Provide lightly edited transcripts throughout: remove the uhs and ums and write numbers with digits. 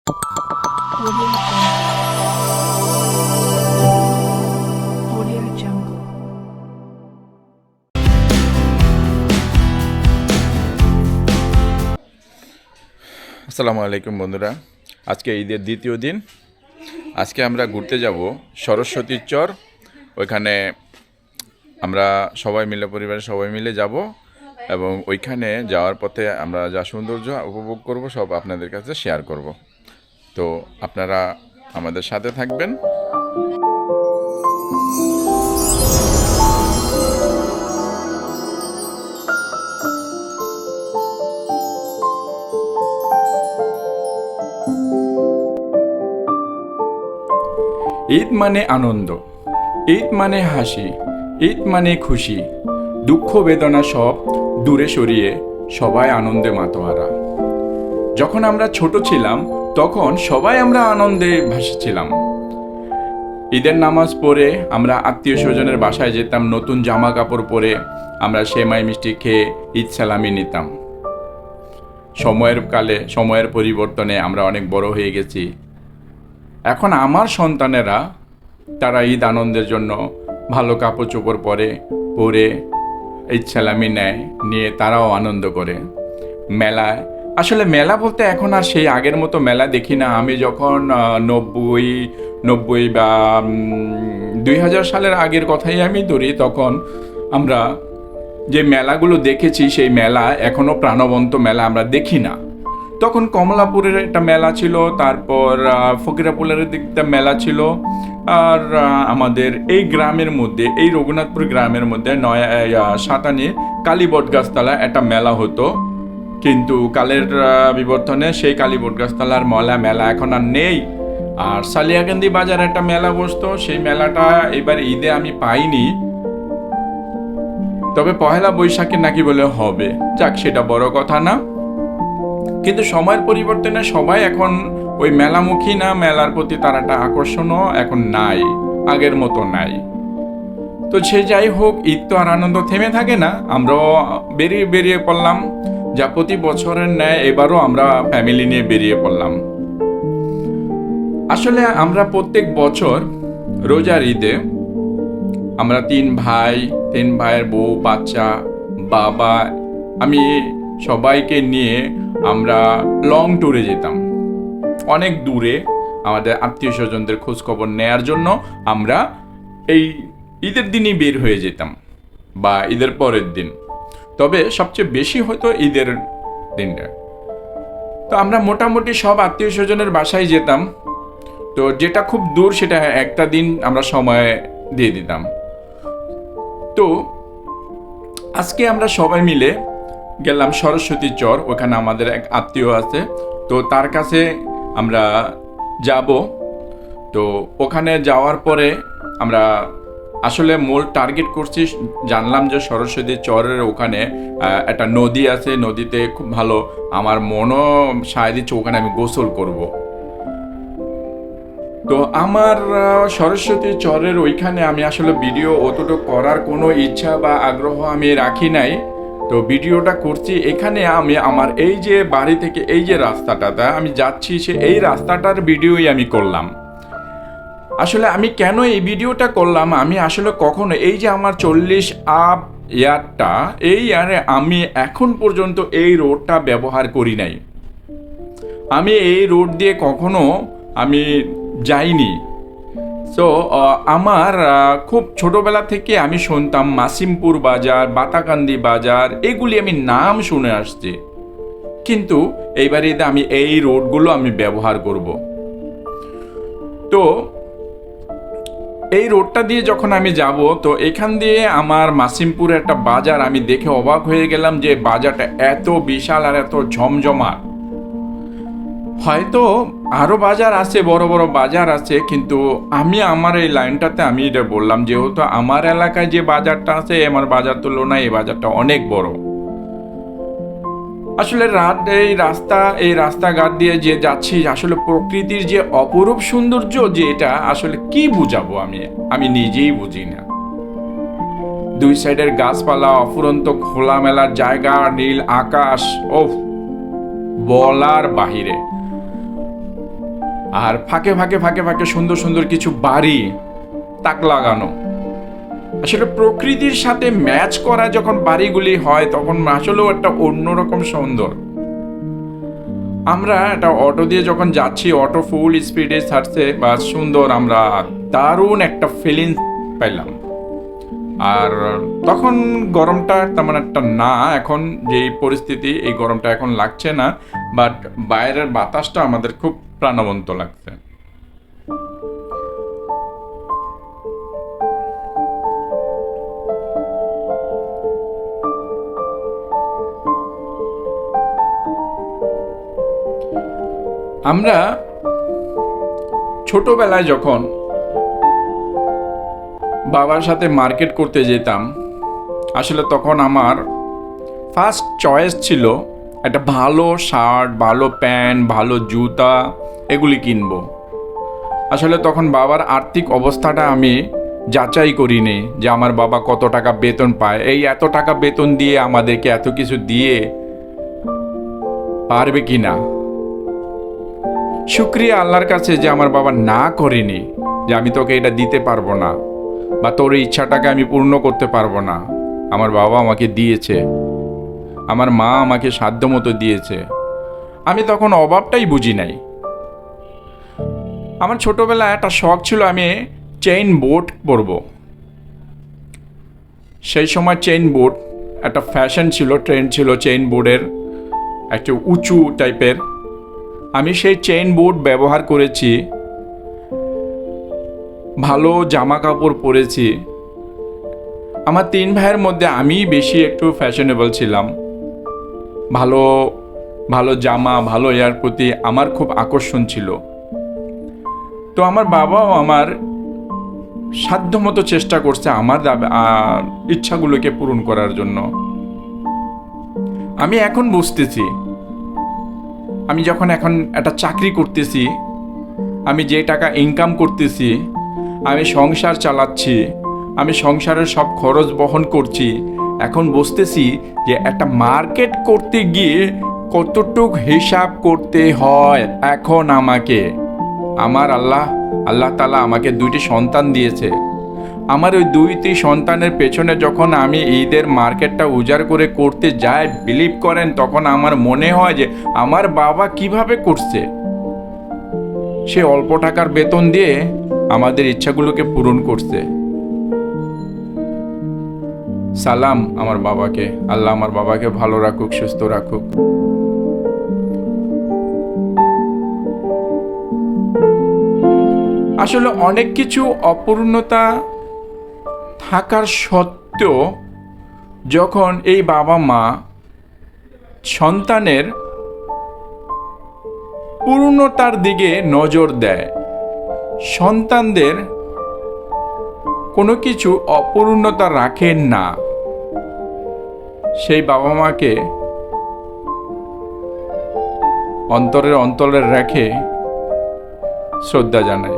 Audio Jungle. আসসালামু আলাইকুম বন্ধুরা, আজকে ঈদের দ্বিতীয় দিন। আজকে আমরা ঘুরতে যাব সরস্বতীর চর। ওইখানে আমরা সবাই মিলে, পরিবারের সবাই মিলে যাব এবং ওইখানে যাওয়ার পথে আমরা যা সৌন্দর্য উপভোগ করব সব আপনাদের কাছে শেয়ার করব। তো আপনারা আমাদের সাথে থাকবেন। ঈদ মানে আনন্দ, ঈদ মানে হাসি, ঈদ মানে খুশি, দুঃখ বেদনা সব দূরে সরিয়ে সবাই আনন্দে মাতোয়ারা। যখন আমরা ছোট ছিলাম তখন সবাই আমরা আনন্দে ভাসছিলাম। ঈদের নামাজ পড়ে আমরা আত্মীয় স্বজনের বাসায় যেতাম, নতুন জামা কাপড় পরে আমরা সেমাই মিষ্টি খেয়ে ঈদ সালামি নিতাম। সময়ের পরিবর্তনে আমরা অনেক বড় হয়ে গেছি। এখন আমার সন্তানেরা তারা ঈদ আনন্দের জন্য ভালো কাপড় চোপড় পরে ঈদ সালামি নিয়ে তারাও আনন্দ করে। মেলায় আসলে মেলা বলতে এখন আর সেই আগের মতো মেলা দেখি না। আমি যখন 90 বা 2000 সালের আগের কথাই আমি ধরি, তখন আমরা যে মেলাগুলো দেখেছি সেই মেলা এখনও প্রাণবন্ত মেলা আমরা দেখি না। তখন কমলাপুরের একটা মেলা ছিল, তারপর ফকিরাপুরের দিকটা মেলা ছিল, আর আমাদের এই গ্রামের মধ্যে, এই রঘুনাথপুর গ্রামের মধ্যে সাতানি কালী বটগাছতলা একটা মেলা হতো। কিন্তু কালের বিবর্তনে সেই কালী বটগাছতলার মেলা এখন আর নেই। আর সালিয়াকান্দি বাজার একটা মেলা বসতো, সেই মেলাটা এবার ঈদে আমি পাইনি, তবে পহেলা বৈশাখে নাকি বলে হবে। যাক, সেটা বড় কথা না। কিন্তু সময়ের পরিবর্তনে সবাই এখন ওই মেলামুখী না, মেলার প্রতি তার একটা আকর্ষণও এখন নাই, আগের মতো নাই। তো সে যাই হোক, ঈদ তো আর আনন্দ থেমে থাকে না। আমরাও বেরিয়ে পড়লাম, যা প্রতি বছরের ন্যায় এবারও আমরা ফ্যামিলি নিয়ে বেরিয়ে পড়লাম। আসলে আমরা প্রত্যেক বছর রোজার ঈদে আমরা তিন ভাইয়ের বউ, বাচ্চা, বাবা, আমি সবাইকে নিয়ে আমরা লং ট্যুরে যেতাম। অনেক দূরে আমাদের আত্মীয় স্বজনদের খোঁজ খবর নেয়ার জন্য আমরা এই ঈদের দিনই বের হয়ে যেতাম বা ঈদের পরের দিন, তবে সবচেয়ে বেশি হয়তো ঈদের দিনটা। তো আমরা মোটামুটি সব আত্মীয় স্বজনের বাসায় যেতাম। তো যেটা খুব দূর সেটা একটা দিন আমরা সময় দিয়ে দিতাম। তো আজকে আমরা সবাই মিলে গেলাম সরস্বতী চর। ওখানে আমাদের এক আত্মীয় আছে, তো তার কাছে আমরা যাব। তো ওখানে যাওয়ার পরে আমরা আসলে মূল টার্গেট করছি, জানলাম যে সরস্বতী চরের ওখানে একটা নদী আছে, নদীতে খুব ভালো, আমার মনও সায় দিচ্ছে ওখানে আমি গোসল করব। তো আমার সরস্বতী চরের ওইখানে আমি আসলে ভিডিও অতটুকু করার কোনো ইচ্ছা বা আগ্রহ আমি রাখি নাই। তো ভিডিওটা করছি এখানে আমি আমার এই যে বাড়ি থেকে এই যে রাস্তাটাতে আমি যাচ্ছি, এই রাস্তাটার ভিডিওই আমি করলাম। আসলে আমি কেন এই ভিডিওটা করলাম, আমি আসলে কখনো এই যে আমার 40 আপ ইয়ারটা, এই ইয়ারে আমি এখন পর্যন্ত এই রোডটা ব্যবহার করি নাই। আমি এই রোড দিয়ে কখনো আমি যাইনি। তো আমার খুব ছোটবেলা থেকে আমি শুনতাম মাসিমপুর বাজার, বাতাকান্দি বাজার, এগুলি আমি নাম শুনে আসছি, কিন্তু এইবারে আমি এই রোডগুলো আমি ব্যবহার করব। তো এই রোডটা দিয়ে যখন আমি যাব, তো এখান দিয়ে আমার মাসিমপুর একটা বাজার আমি দেখে অবাক হয়ে গেলাম যে বাজারটা এত বিশাল আর এত ঝমঝমাট। হয়তো আরও বাজার আছে, বড় বড় বাজার আছে, কিন্তু আমি আমার এই লাইনটাতে আমি এটা বললাম, যেহেতু আমার এলাকায় যে বাজারটা আছে আমার বাজার তুলনায় এই বাজারটা অনেক বড়। আসলে এই রাস্তাঘাট দিয়ে যে যাচ্ছি, আসলে প্রকৃতির যে অপরূপ সৌন্দর্য, যে এটা আসলে কি বুঝাবো আমি নিজেই বুঝি না। দুই সাইডের গাছপালা, অফুরন্ত খোলামেলার জায়গা, নীল আকাশ, ও বলার বাহিরে। আর ফাঁকে ফাঁকে ফাঁকে ফাঁকে সুন্দর সুন্দর কিছু বাড়ি তাক লাগানো। আসলে প্রকৃতির সাথে ম্যাচ করা যখন বাড়িগুলি হয় তখন আসলেও একটা অন্যরকম সুন্দর। আমরা একটা অটো দিয়ে যখন যাচ্ছি, অটো ফুল স্পিডে ছাড়ছে বা সুন্দর, আমরা দারুণ একটা ফিলিংস পেলাম। আর তখন গরমটা তেমন একটা না, এখন যে পরিস্থিতি এই গরমটা এখন লাগছে না, বাট বাইরের বাতাসটা আমাদের খুব প্রাণবন্ত লাগছে। আমরা ছোটবেলায় যখন বাবার সাথে মার্কেট করতে যেতাম, আসলে তখন আমার ফার্স্ট চয়েস ছিল একটা ভালো শার্ট, ভালো প্যান্ট, ভালো জুতা এগুলি কিনবো। আসলে তখন বাবার আর্থিক অবস্থাটা আমি যাচাই করিনি যে আমার বাবা কত টাকা বেতন পায়, এই এত টাকা বেতন দিয়ে আমাদেরকে এত কিছু দিয়ে পারবে কি না। শুক্রিয়া আল্লাহর কাছে যে আমার বাবা না করেনি যে আমি তোকে এটা দিতে পারবো না বা তোর ইচ্ছাটাকে আমি পূর্ণ করতে পারবো না। আমার বাবা আমাকে দিয়েছে, আমার মা আমাকে সাধ্যমতো দিয়েছে। আমি তখন অভাবটাই বুঝি নাই। আমার ছোটবেলায় একটা শখ ছিল আমি চেইন বোট পরবো। সেই সময় চেইন বোট একটা ফ্যাশন ছিল, ট্রেন্ড ছিল চেইন বোর্ডের, একটা উঁচু টাইপের। আমি সেই চেইন বোর্ড ব্যবহার করেছি, ভালো জামা কাপড় পরেছি। আমার 3 ভাইয়ের মধ্যে আমি বেশি একটু ফ্যাশনেবল ছিলাম। ভালো ভালো জামা, ভালো এর প্রতি আমার খুব আকর্ষণ ছিল। তো আমার বাবাও আমার সাধ্যমতো চেষ্টা করছে আমার ইচ্ছাগুলোকে পূরণ করার জন্য। আমি এখন বুঝতেছি, আমি যখন এখন একটা চাকরি করতেছি, আমি যে টাকা ইনকাম করতেছি, আমি সংসার চালাচ্ছি, আমি সংসারের সব খরচ বহন করছি, এখন বুঝতেছি যে একটা মার্কেট করতে গিয়ে কতটুক হিসাব করতে হয়। এখন আমাকে আমার আল্লাহ তাআলা আমাকে 2টি সন্তান দিয়েছে। আমার ওই 2টি সন্তানের পেছনে যখন আমি ঈদের মার্কেটটা উজাড় করে করতে যাই, বিলিভ করেন তখন আমার মনে হয় যে আমার বাবা কিভাবে করছে। সে অল্প টাকার বেতন দিয়ে আমাদের ইচ্ছাগুলোকে পূরণ করছে। সালাম আমার বাবাকে, আল্লাহ আমার বাবাকে ভালো রাখুক, সুস্থ রাখুক। আসলে অনেক কিছু অপূর্ণতা থাকার সত্ত্বেও যখন এই বাবা মা সন্তানের পূর্ণতার দিকে নজর দেয়, সন্তানদের কোনো কিছু অপূর্ণতা রাখেন না, সেই বাবা মাকে অন্তরে রেখে শ্রদ্ধা জানাই।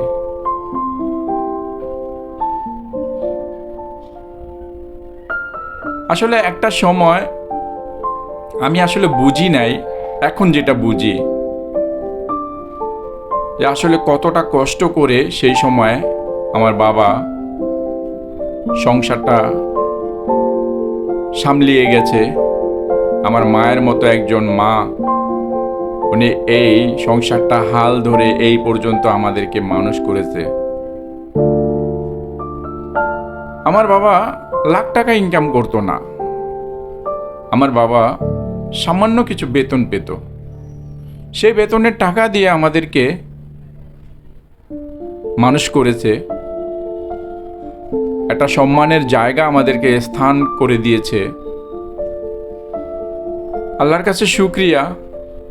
আসলে একটা সময় আমি আসলে বুঝি নাই, এখন যেটা বুঝি যে আসলে কতটা কষ্ট করে সেই সময় আমার বাবা সংসারটা সামলিয়ে গেছে। আমার মায়ের মতো একজন মা, উনি এই সংসারটা হাল ধরে এই পর্যন্ত আমাদেরকে মানুষ করেছে। আমার বাবা লাখ টাকা ইনকাম করতো না, আমার বাবা সামান্য কিছু বেতন পেত। সেই বেতনের টাকা দিয়ে আমাদেরকে মানুষ করেছে, একটা সম্মানের জায়গা আমাদেরকে স্থান করে দিয়েছে। আল্লাহর কাছে শুকরিয়া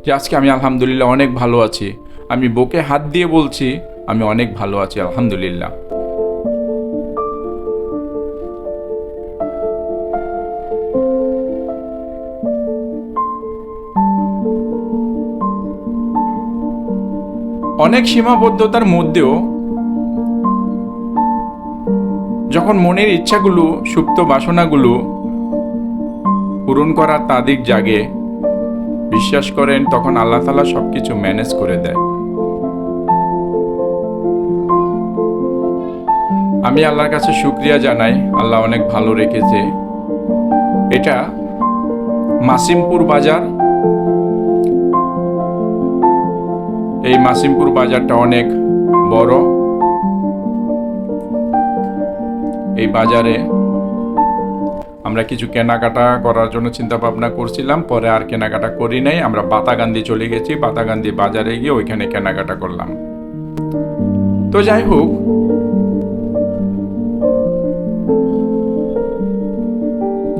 যে আজকে আমি আলহামদুলিল্লাহ অনেক ভালো আছি। আমি বুকে হাত দিয়ে বলছি আমি অনেক ভালো আছি, আলহামদুলিল্লাহ। অনেক সীমাবদ্ধতার মধ্যেও যখন মনের ইচ্ছাগুলো, সুপ্ত বাসনাগুলো পূরণ করার তাদিক জাগে, বিশ্বাস করেন তখন আল্লাহ তাআলা সবকিছু ম্যানেজ করে দেয়। আমি আল্লাহর কাছে শুকরিয়া জানাই, আল্লাহ অনেক ভালো রেখেছে। এটা মাসিমপুর বাজার। এই মাসিমপুর বাজারটা অনেক বড়। এই বাজারে আমরা কিছু কেনাকাটা করার জন্য চিন্তা ভাবনা করছিলাম, পরে আর কেনাকাটা করি নাই। আমরা বাতাগান্ধী চলে গেছি, বাতাগান্ধী বাজারে গিয়ে ওইখানে কেনাকাটা করলাম। তো যাই হোক,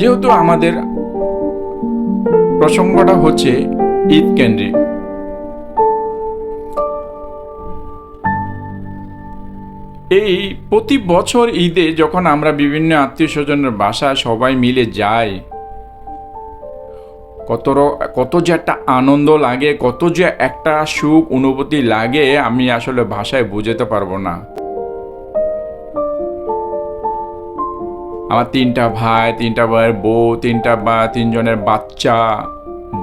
যেহেতু আমাদের প্রসঙ্গটা হচ্ছে ঈদ কেন্দ্রিক, এই প্রতি বছর ঈদে যখন আমরা বিভিন্ন আত্মীয় স্বজনের বাসায় সবাই মিলে যাই, কত যে একটা আনন্দ লাগে, কত যে একটা সুখ অনুভূতি লাগে, আমি আসলে ভাষায় বুঝাতে পারবো না। আমার 3টা ভাই, 3টা ভাইয়ের বউ, 3জনের বাচ্চা,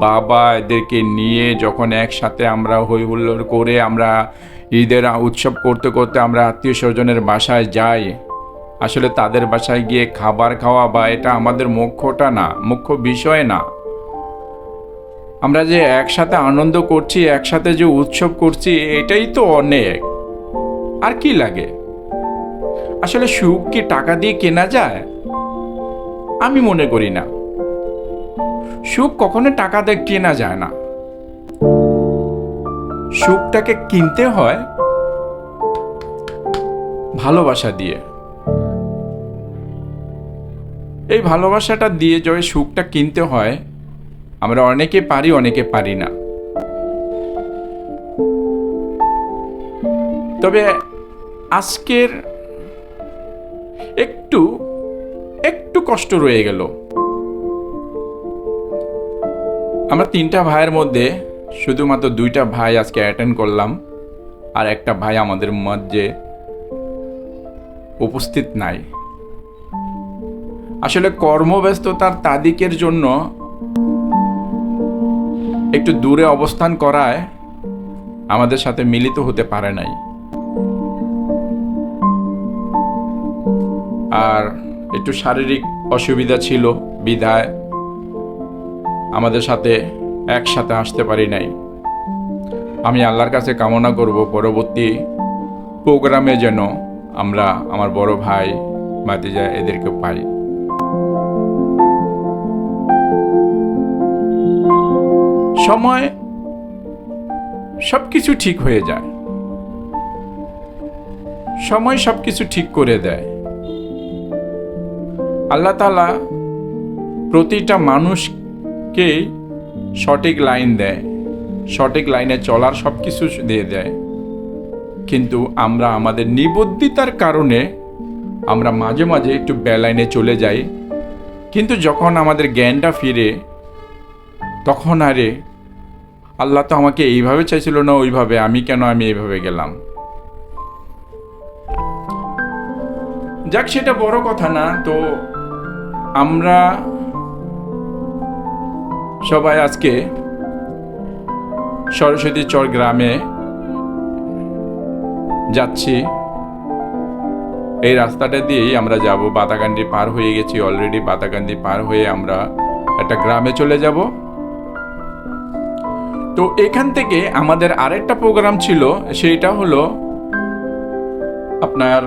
বাবা, এদেরকে নিয়ে যখন একসাথে আমরা হই হুল্লোড় করে আমরা ঈদের উৎসব করতে করতে আমরা আত্মীয় স্বজনের বাসায় যাই, আসলে তাদের বাসায় গিয়ে খাবার খাওয়া বা এটা আমাদের মুখ্য বিষয় না। আমরা যে একসাথে আনন্দ করছি, একসাথে যে উৎসব করছি, এটাই তো অনেক। আর কি লাগে? আসলে সুখ কি টাকা দিয়ে কেনা যায়? আমি মনে করি না। সুখ কখনো টাকা দিয়ে কেনা যায় না। সুখটাকে কিনতে হয় ভালোবাসা দিয়ে। এই ভালোবাসাটা দিয়ে যদি সুখটা কিনতে হয়, আমরা অনেকে পারি, অনেকে পারি না। তবে আজকের একটু কষ্ট রয়ে গেল। আমরা 3টা ভাইয়ের মধ্যে শুধুমাত্র 2টা ভাই আজকে অ্যাটেন্ড করলাম, আর একটা ভাই আমাদের মধ্যে উপস্থিত নাই। আসলে কর্মব্যস্ততার তাগিদের জন্য একটু দূরে অবস্থান করায় আমাদের সাথে মিলিত হতে পারে নাই। আর একটু শারীরিক অসুবিধা ছিল বিধায় আমাদের সাথে একসাথে আসতে পারি নাই। আমি আল্লাহর কাছে কামনা করব পরবর্তী প্রোগ্রামে যেন আমরা আমার বড় ভাই ভাতিজা এদেরকে পাই। সময় সবকিছু ঠিক হয়ে যায়, সময় সবকিছু ঠিক করে দেয়। আল্লাহ তাআলা প্রতিটা মানুষকে সঠিক লাইন দেয়, সঠিক লাইনে চলার সবকিছু দিয়ে দেয়। কিন্তু আমরা আমাদের নিবদ্ধিতার কারণে আমরা মাঝে মাঝে একটু বেলাইনে চলে যাই। কিন্তু যখন আমাদের জ্ঞানটা ফিরে, তখন আরে আল্লাহ তো আমাকে এইভাবে চাইছিল না ওইভাবে, আমি এইভাবে গেলাম। যাক, সেটা বড় কথা না। তো আমরা সবাই আজকে সরস্বতী চর গ্রামে যাচ্ছি। এই রাস্তাটা দিয়েই আমরা যাব। বাতাকান্দি পার হয়ে গেছি অলরেডি। বাতাকান্দি পার হয়ে আমরা একটা গ্রামে চলে যাব। তো এখান থেকে আমাদের আরেকটা প্রোগ্রাম ছিল, সেইটা হলো আপনার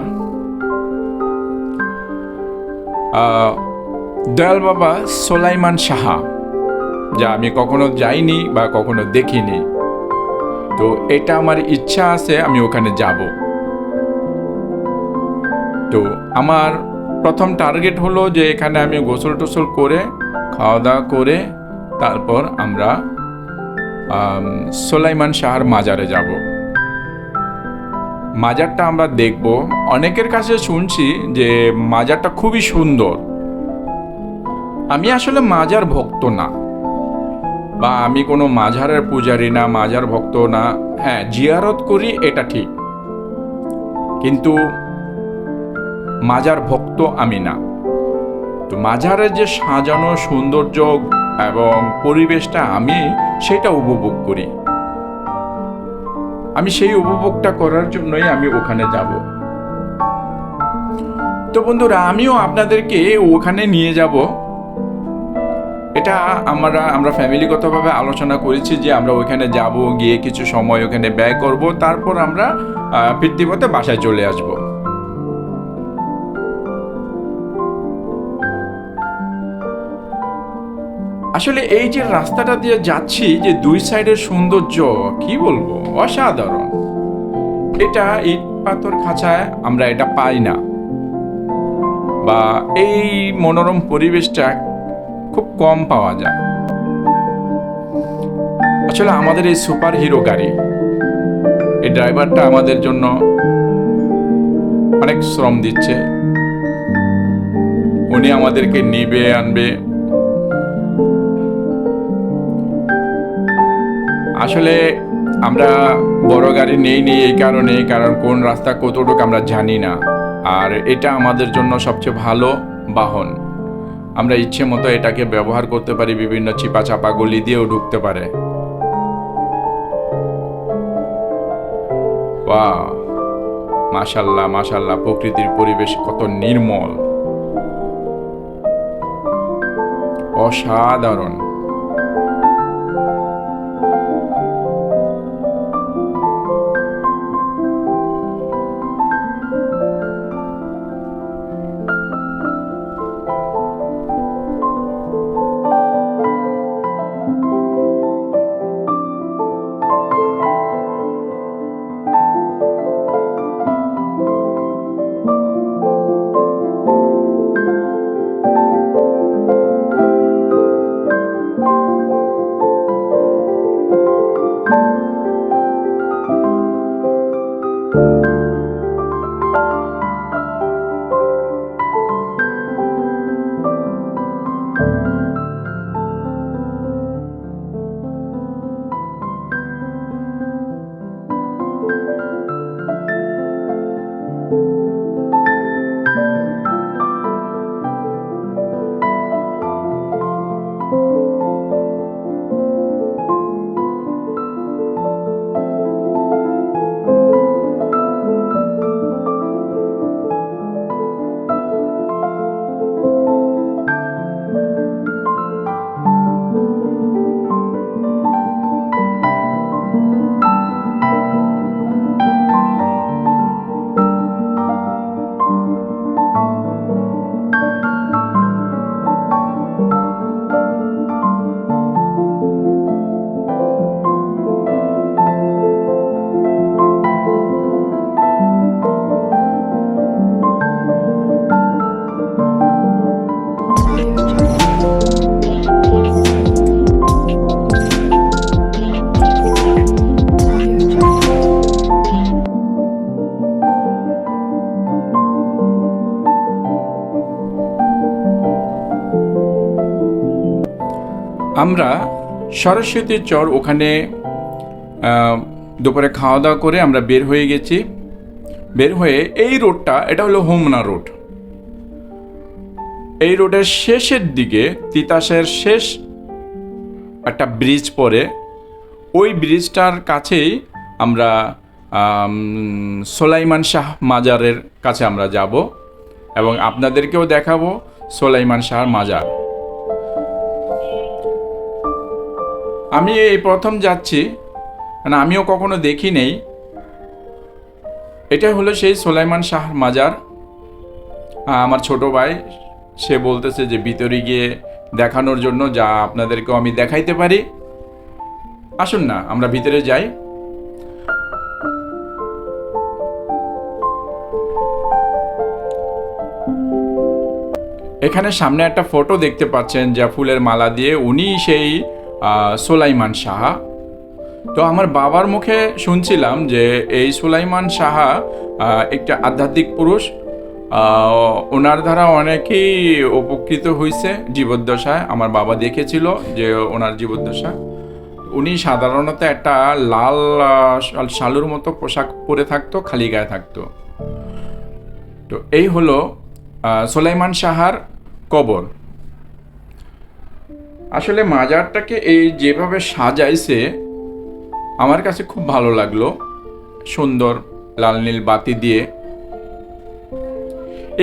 দয়াল বাবা সোলাইমান সাহা, যা আমি কখনো যাইনি বা কখনো দেখিনি। তো এটা আমার ইচ্ছা আছে, আমি ওখানে যাব। তো আমার প্রথম টার্গেট হলো যে এখানে আমি গোসল টোসল করে খাওয়া দাওয়া করে তারপর আমরা সোলাইমান শাহর মাজারে যাব। মাজারটা আমরা দেখব। অনেকের কাছে শুনছি যে মাজারটা খুবই সুন্দর। আমি আসলে মাজার ভক্ত না, বা আমি কোনো মাজারের পূজারী না, মাজার ভক্ত না। হ্যাঁ, জিয়ারত করি, এটা ঠিক, কিন্তু মাজার ভক্ত আমি না। তো মাজারের যে সাজানো সৌন্দর্য এবং পরিবেশটা আমি সেটা উপভোগ করি। আমি সেই উপভোগটা করার জন্যই আমি ওখানে যাব। তো বন্ধুরা, আমিও আপনাদেরকে ওখানে নিয়ে যাব। এটা আমরা ফ্যামিলিগতভাবে আলোচনা করেছি যে আমরা ওইখানে যাব, গিয়ে কিছু সময় ওখানে ব্যয় করব, তারপর আমরা ফিরতি পথে বাসায় চলে আসব। আসলে এই যে রাস্তাটা দিয়ে যাচ্ছি, যে দুই সাইডের সৌন্দর্য কি বলবো, অসাধারণ। এটা ইট পাথর খাঁচায় আমরা এটা পাই না, বা এই মনোরম পরিবেশটা খুব কম পাওয়া যায়। আসলে আমাদের এই সুপার হিরো গাড়ি, এই ড্রাইভারটা আমাদের জন্য অনেক শ্রম দিচ্ছে। উনি আমাদেরকে নিবে আনবে। আসলে আমরা বড় গাড়ি নেই এই কারণ কোন রাস্তা কতটুকু আমরা জানি না, আর এটা আমাদের জন্য সবচেয়ে ভালো বাহন। আমরা ইচ্ছে মতো এটাকে ব্যবহার করতে পারি, বিভিন্ন চিপা চাপা গলি দিয়েও ঢুকতে পারে। ওয়াও, মাশাআল্লাহ মাশাআল্লাহ, প্রকৃতির পরিবেশ কত নির্মল, অসাধারণ। আমরা সরস্বতী চর ওখানে দুপুরে খাওয়া দাওয়া করে আমরা বের হয়ে গেছি। বের হয়ে এই রোডটা, এটা হলো হোমনা রোড। এই রোডের শেষের দিকে তিতাসের শেষ একটা ব্রিজ পড়ে, ওই ব্রিজটার কাছেই আমরা সোলাইমান শাহ মাজারের কাছে আমরা যাব এবং আপনাদেরকেও দেখাবো সোলাইমান শাহ মাজার। আমি এই প্রথম যাচ্ছি, মানে আমিও কখনো দেখি নেই। এটা হলো সেই সোলাইমান শাহ মাজার। আমার ছোট ভাই সে বলতেছে যে ভিতরে গিয়ে দেখানোর জন্য, যা আপনাদেরকেও আমি দেখাইতে পারি। আসুন না আমরা ভিতরে যাই। এখানে সামনে একটা ফটো দেখতে পাচ্ছেন, যা ফুলের মালা দিয়ে, উনি সেই সোলাইমান শাহ। তো আমার বাবার মুখে শুনছিলাম যে এই সোলাইমান শাহ একটা আধ্যাত্মিক পুরুষ, ওনার দ্বারা অনেকেই উপকৃত হয়েছে জীবদ্দশায়। আমার বাবা দেখেছিল যে ওনার জীবদ্দশা, উনি সাধারণত একটা লাল শালুর মতো পোশাক পরে থাকতো, খালি গায়ে থাকতো। তো এই হলো সোলাইমান শাহর কবর। আসলে মাজারটাকে এই যেভাবে সাজাইছে আমার কাছে খুব ভালো লাগলো, সুন্দর লাল নীল বাতি দিয়ে।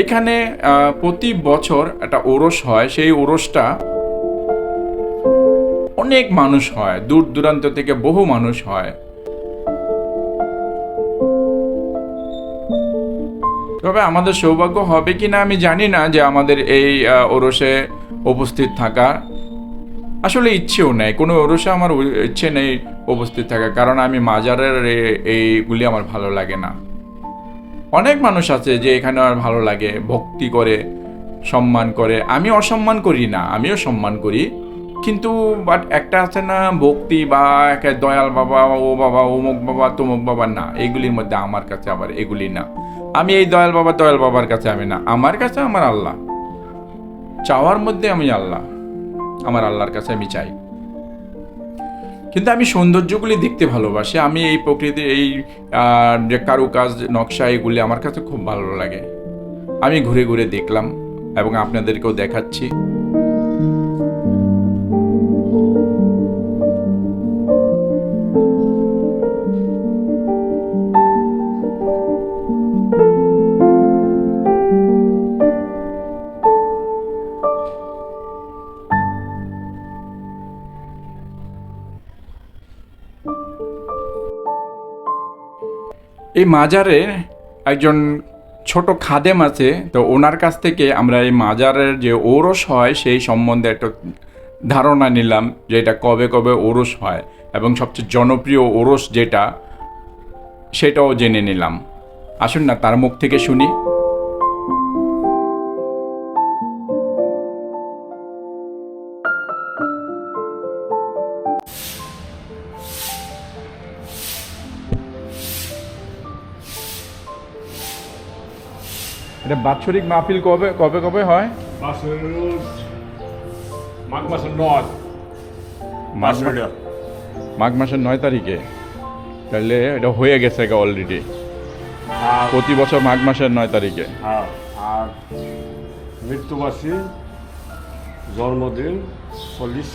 এখানে প্রতি বছর একটা ওরস হয়, সেই ওরসটা অনেক মানুষ হয়, দূর দূরান্ত থেকে বহু মানুষ হয়। তবে আমাদের সৌভাগ্য হবে কি না আমি জানি না যে আমাদের এই ওরসে উপস্থিত থাকা। আসলে ইচ্ছেও নেই, কোনো ওরসে আমার ইচ্ছে নেই উপস্থিত থাকা, কারণ আমি মাজারের এইগুলি আমার ভালো লাগে না। অনেক মানুষ আছে যে এখানে আর ভালো লাগে, ভক্তি করে, সম্মান করে। আমি অসম্মান করি না, আমিও সম্মান করি, কিন্তু বাট একটা আছে না ভক্তি বা একটা দয়াল বাবা, ও বাবা, অমুক বাবা, তমুক বাবা, না, এগুলির মধ্যে আমার কাছে আবার এগুলি না। আমি এই দয়াল বাবার কাছে আমি না, আমার কাছে আমার আল্লাহ। চাওয়ার মধ্যে আমি আল্লাহ, আমার আল্লাহর কাছে আমি চাই। কিন্তু আমি সৌন্দর্যগুলি দেখতে ভালোবাসি। আমি এই প্রকৃতির এই যে কারুকাজ, নকশা, এগুলি আমার কাছে খুব ভালো লাগে। আমি ঘুরে ঘুরে দেখলাম এবং আপনাদেরকেও দেখাচ্ছি। এই মাজারে একজন ছোট খাদেম আছে, তো ওনার কাছ থেকে আমরা এই মাজারের যে ওরস হয় সেই সম্বন্ধে একটা ধারণা নিলাম, যে এটা কবে কবে ওরস হয় এবং সবচেয়ে জনপ্রিয় ওরস যেটা, সেটাও জেনে নিলাম। আসুন না তার মুখ থেকে শুনি। এটা বাৎসরিক মাহফিল কবে কবে কবে হয়? মাঘ মাসের 9 মাঘ মাসের 9 তারিখে। তাহলে এটা হয়ে গেছে অলরেডি, প্রতি বছর মাঘ মাসের 9 তারিখে। হ্যাঁ, আর মৃত্যুবার্ষিকী, জন্মদিন 40,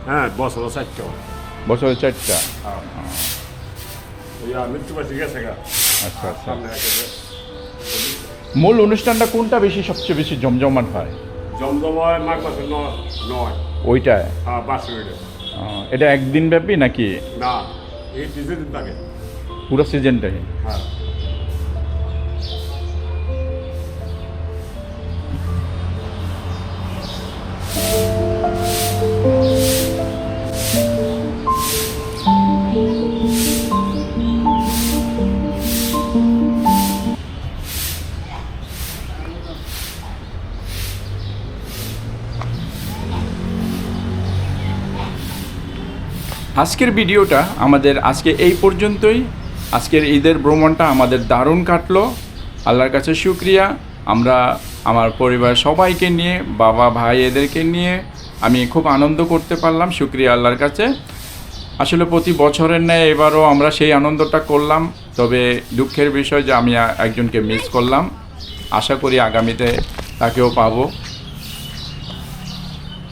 হ্যাঁ, বছরে 4টা। বছরে 4টা। মৃত্যুবার্ষিকী গেছে গা। আচ্ছা আচ্ছা। সামনে একেবারে মূল অনুষ্ঠানটা কোনটা সবচেয়ে বেশি জমজমাট হয়? জমজমায় মাঘ মাসের 9। ওইটায়? হ্যাঁ, বার্ষিকীটা। এটা একদিন ব্যাপী নাকি? না, এই দিন থাকে পুরো সিজনটাই? হ্যাঁ। আজকের ভিডিওটা আমাদের আজকে এই পর্যন্তই। আজকের ঈদের ভ্রমণটা আমাদের দারুণ কাটলো, আল্লাহর কাছে শুকরিয়া। আমরা আমার পরিবার সবাইকে নিয়ে, বাবা ভাই এদেরকে নিয়ে আমি খুব আনন্দ করতে পারলাম, শুকরিয়া আল্লাহর কাছে। আসলে প্রতি বছরের ন্যায় এবারও আমরা সেই আনন্দটা করলাম। তবে দুঃখের বিষয় যে আমি একজনকে মিস করলাম, আশা করি আগামীতে তাকেও পাবো।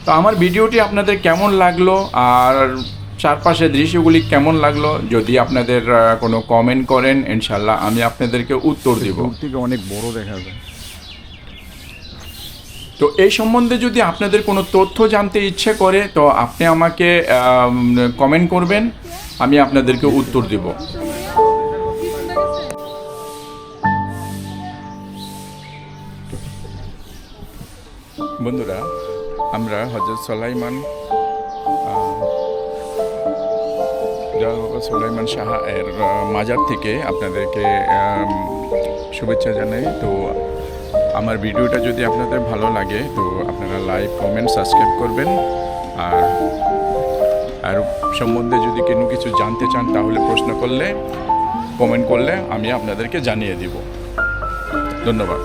তো আমার ভিডিওটি আপনাদের কেমন লাগলো আর চারপাশের দৃশ্যগুলি কেমন লাগলো, যদি আপনাদের কোনো কমেন্ট করেন, ইনশাল্লাহ আমি আপনাদেরকে উত্তর দেব। থেকে অনেক বড় দেখা যায়। তো এই সম্বন্ধে যদি আপনাদের কোনো তথ্য জানতে ইচ্ছে করে, তো আপনি আমাকে কমেন্ট করবেন, আমি আপনাদেরকে উত্তর দেব। বন্ধুরা, আমরা হযরত সুলাইমান শাহ এর মাজার থেকে আপনাদেরকে শুভেচ্ছা জানাই। তো আমার ভিডিওটা যদি আপনাদের ভালো লাগে, তো আপনারা লাইক, কমেন্ট, সাবস্ক্রাইব করবেন। আর সম্বন্ধে যদি কোনো কিছু জানতে চান, তাহলে প্রশ্ন করলে, কমেন্ট করলে আমি আপনাদেরকে জানিয়ে দিব। ধন্যবাদ।